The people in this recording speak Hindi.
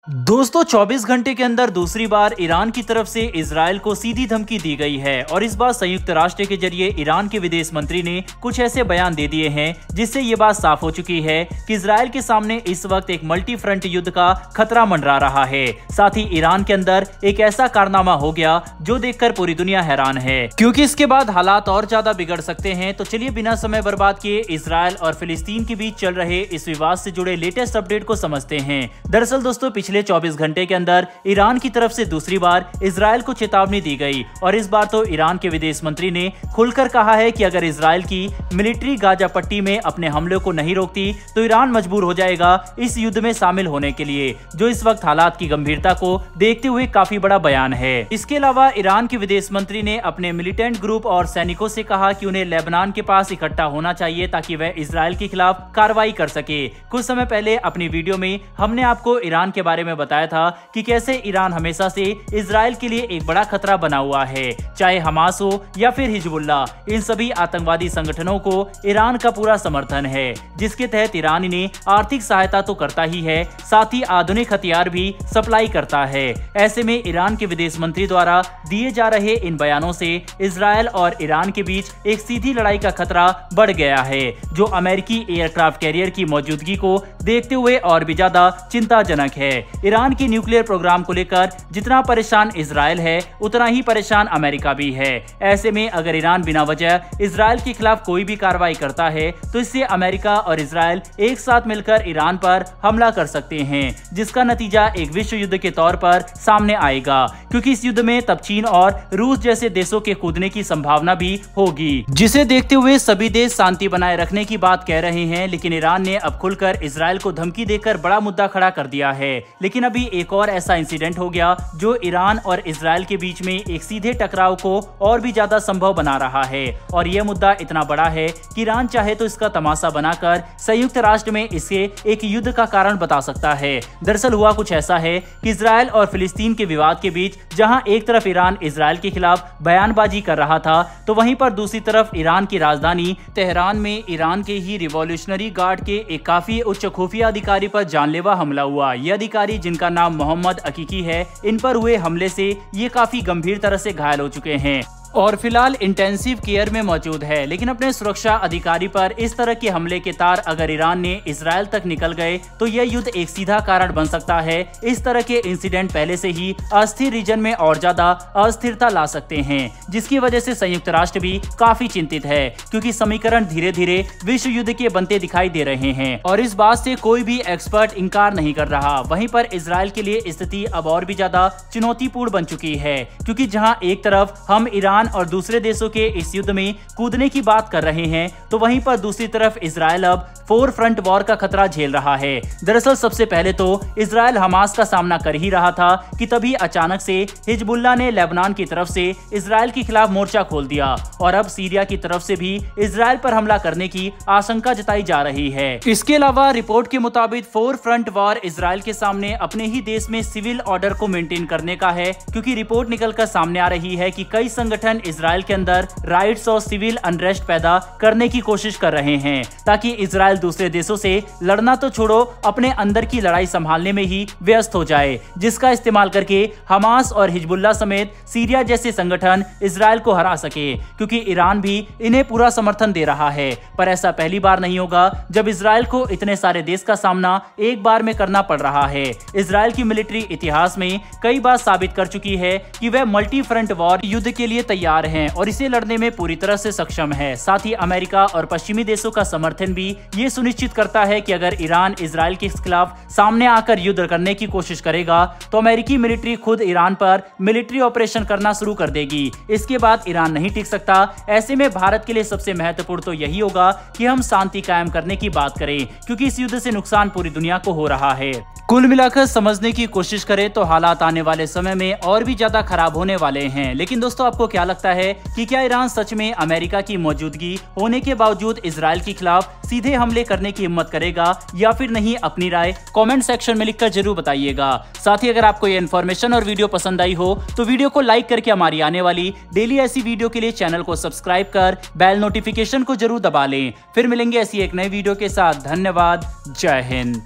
दोस्तों 24 घंटे के अंदर दूसरी बार ईरान की तरफ से इजराइल को सीधी धमकी दी गई है और इस बार संयुक्त राष्ट्र के जरिए ईरान के विदेश मंत्री ने कुछ ऐसे बयान दे दिए हैं जिससे ये बात साफ हो चुकी है कि इजराइल के सामने इस वक्त एक मल्टी फ्रंट युद्ध का खतरा मंडरा रहा है। साथ ही ईरान के अंदर एक ऐसा कारनामा हो गया जो देखकर पूरी दुनिया हैरान है, क्योंकि इसके बाद हालात और ज्यादा बिगड़ सकते हैं। तो चलिए बिना समय बर्बाद किए इजराइल और फिलिस्तीन के बीच चल रहे इस विवाद से जुड़े लेटेस्ट अपडेट को समझते हैं। दरअसल दोस्तों पिछले 24 घंटे के अंदर ईरान की तरफ से दूसरी बार इजराइल को चेतावनी दी गई और इस बार तो ईरान के विदेश मंत्री ने खुलकर कहा है कि अगर इजराइल की मिलिट्री गाजा पट्टी में अपने हमले को नहीं रोकती तो ईरान मजबूर हो जाएगा इस युद्ध में शामिल होने के लिए, जो इस वक्त हालात की गंभीरता को देखते हुए काफी बड़ा बयान है। इसके अलावा ईरान के विदेश मंत्री ने अपने मिलिटेंट ग्रुप और सैनिकों से कहा कि उन्हें लेबनान के पास इकट्ठा होना चाहिए ताकि वह इजराइल के खिलाफ कार्रवाई कर सके। कुछ समय पहले अपनी वीडियो में हमने आपको ईरान के बारे में बताया था कि कैसे ईरान हमेशा से इजराइल के लिए एक बड़ा खतरा बना हुआ है, चाहे हमास हो या फिर हिजबुल्ला। इन सभी आतंकवादी संगठनों को ईरान का पूरा समर्थन है, जिसके तहत ईरान इन्हें आर्थिक सहायता तो करता ही है, साथ ही आधुनिक हथियार भी सप्लाई करता है। ऐसे में ईरान के विदेश मंत्री द्वारा दिए जा रहे इन बयानों से इजराइल और ईरान के बीच एक सीधी लड़ाई का खतरा बढ़ गया है, जो अमेरिकी एयरक्राफ्ट कैरियर की मौजूदगी को देखते हुए और भी ज्यादा चिंताजनक है। ईरान के न्यूक्लियर प्रोग्राम को लेकर जितना परेशान इजराइल है उतना ही परेशान अमेरिका भी है। ऐसे में अगर ईरान बिना वजह इजराइल के खिलाफ कोई भी कार्रवाई करता है तो इससे अमेरिका और इजराइल एक साथ मिलकर ईरान पर हमला कर सकते हैं, जिसका नतीजा एक विश्व युद्ध के तौर पर सामने आएगा, क्योंकि इस युद्ध में तब चीन और रूस जैसे देशों के कूदने की संभावना भी होगी, जिसे देखते हुए सभी देश शांति बनाए रखने की बात कह रहे हैं। लेकिन ईरान ने अब खुलकर इजराइल को धमकी देकर बड़ा मुद्दा खड़ा कर दिया है। लेकिन अभी एक और ऐसा इंसिडेंट हो गया जो ईरान और इजराइल के बीच में एक सीधे टकराव को और भी ज्यादा संभव बना रहा है, और यह मुद्दा इतना बड़ा है कि ईरान चाहे तो इसका तमाशा बनाकर संयुक्त राष्ट्र में इसे एक युद्ध का कारण बता सकता है। दरअसल हुआ कुछ ऐसा है कि इजराइल और फिलिस्तीन के विवाद के बीच जहां एक तरफ ईरान इजराइल के खिलाफ बयानबाजी कर रहा था, तो वहीं पर दूसरी तरफ ईरान की राजधानी तेहरान में ईरान के ही रिवॉल्यूशनरी गार्ड के एक काफी उच्च खुफिया अधिकारी पर जानलेवा हमला हुआ। यह अधिकारी, जिनका नाम मोहम्मद अकीकी है, इन पर हुए हमले से ये काफी गंभीर तरह से घायल हो चुके हैं और फिलहाल इंटेंसिव केयर में मौजूद है। लेकिन अपने सुरक्षा अधिकारी पर इस तरह के हमले के तार अगर ईरान ने इजराइल तक निकल गए तो यह युद्ध एक सीधा कारण बन सकता है। इस तरह के इंसिडेंट पहले से ही अस्थिर रीजन में और ज्यादा अस्थिरता ला सकते हैं, जिसकी वजह से संयुक्त राष्ट्र भी काफी चिंतित है, क्योंकि समीकरण धीरे धीरे विश्व युद्ध के बनते दिखाई दे रहे हैं और इस बात से कोई भी एक्सपर्ट इंकार नहीं कर रहा। वहीं पर इजराइल के लिए स्थिति अब और भी ज्यादा चुनौतीपूर्ण बन चुकी है, क्योंकि जहाँ एक तरफ हम ईरान और दूसरे देशों के इस युद्ध में कूदने की बात कर रहे हैं, तो वहीं पर दूसरी तरफ इजराइल अब 4 फ्रंट वॉर का खतरा झेल रहा है। दरअसल सबसे पहले तो इजराइल हमास का सामना कर ही रहा था कि तभी अचानक से हिजबुल्ला ने लेबनान की तरफ से इजराइल के खिलाफ मोर्चा खोल दिया और अब सीरिया की तरफ से भी इजराइल पर हमला करने की आशंका जताई जा रही है। इसके अलावा रिपोर्ट के मुताबिक 4 फ्रंट वॉर इजराइल के सामने अपने ही देश में सिविल ऑर्डर को मेंटेन करने का है, क्योंकि रिपोर्ट निकलकर सामने आ रही है कि कई संगठन इजराइल के अंदर राइट्स और सिविल अनरेस्ट पैदा करने की कोशिश कर रहे हैं, ताकि इजराइल दूसरे देशों से लड़ना तो छोड़ो अपने अंदर की लड़ाई संभालने में ही व्यस्त हो जाए, जिसका इस्तेमाल करके हमास और हिजबुल्ला समेत सीरिया जैसे संगठन इजराइल को हरा सके, क्योंकि ईरान भी इन्हें पूरा समर्थन दे रहा है। पर ऐसा पहली बार नहीं होगा जब इजराइल को इतने सारे देश का सामना एक बार में करना पड़ रहा है। इजराइल की मिलिट्री इतिहास में कई बार साबित कर चुकी है कि वह मल्टी फ्रंट वॉर युद्ध के लिए तैयार हैं और इसे लड़ने में पूरी तरह से सक्षम है। साथ ही अमेरिका और पश्चिमी देशों का समर्थन भी ये सुनिश्चित करता है कि अगर ईरान इजराइल के खिलाफ सामने आकर युद्ध करने की कोशिश करेगा तो अमेरिकी मिलिट्री खुद ईरान पर मिलिट्री ऑपरेशन करना शुरू कर देगी। इसके बाद ईरान नहीं टिक सकता। ऐसे में भारत के लिए सबसे महत्वपूर्ण तो यही होगा कि हम शांति कायम करने की बात करें, क्योंकि इस युद्ध से नुकसान पूरी दुनिया को हो रहा है। कुल मिलाकर समझने की कोशिश करें तो हालात आने वाले समय में और भी ज्यादा खराब होने वाले हैं। लेकिन दोस्तों आपको क्या लगता है कि क्या ईरान सच में अमेरिका की मौजूदगी होने के बावजूद इजराइल के खिलाफ सीधे हमले करने की हिम्मत करेगा या फिर नहीं? अपनी राय कमेंट सेक्शन में लिखकर जरूर बताइएगा। साथ ही अगर आपको ये इन्फॉर्मेशन और वीडियो पसंद आई हो तो वीडियो को लाइक करके हमारी आने वाली डेली ऐसी वीडियो के लिए चैनल को सब्सक्राइब कर बेल नोटिफिकेशन को जरूर दबा लें। फिर मिलेंगे ऐसी एक नई वीडियो के साथ। धन्यवाद। जय हिंद।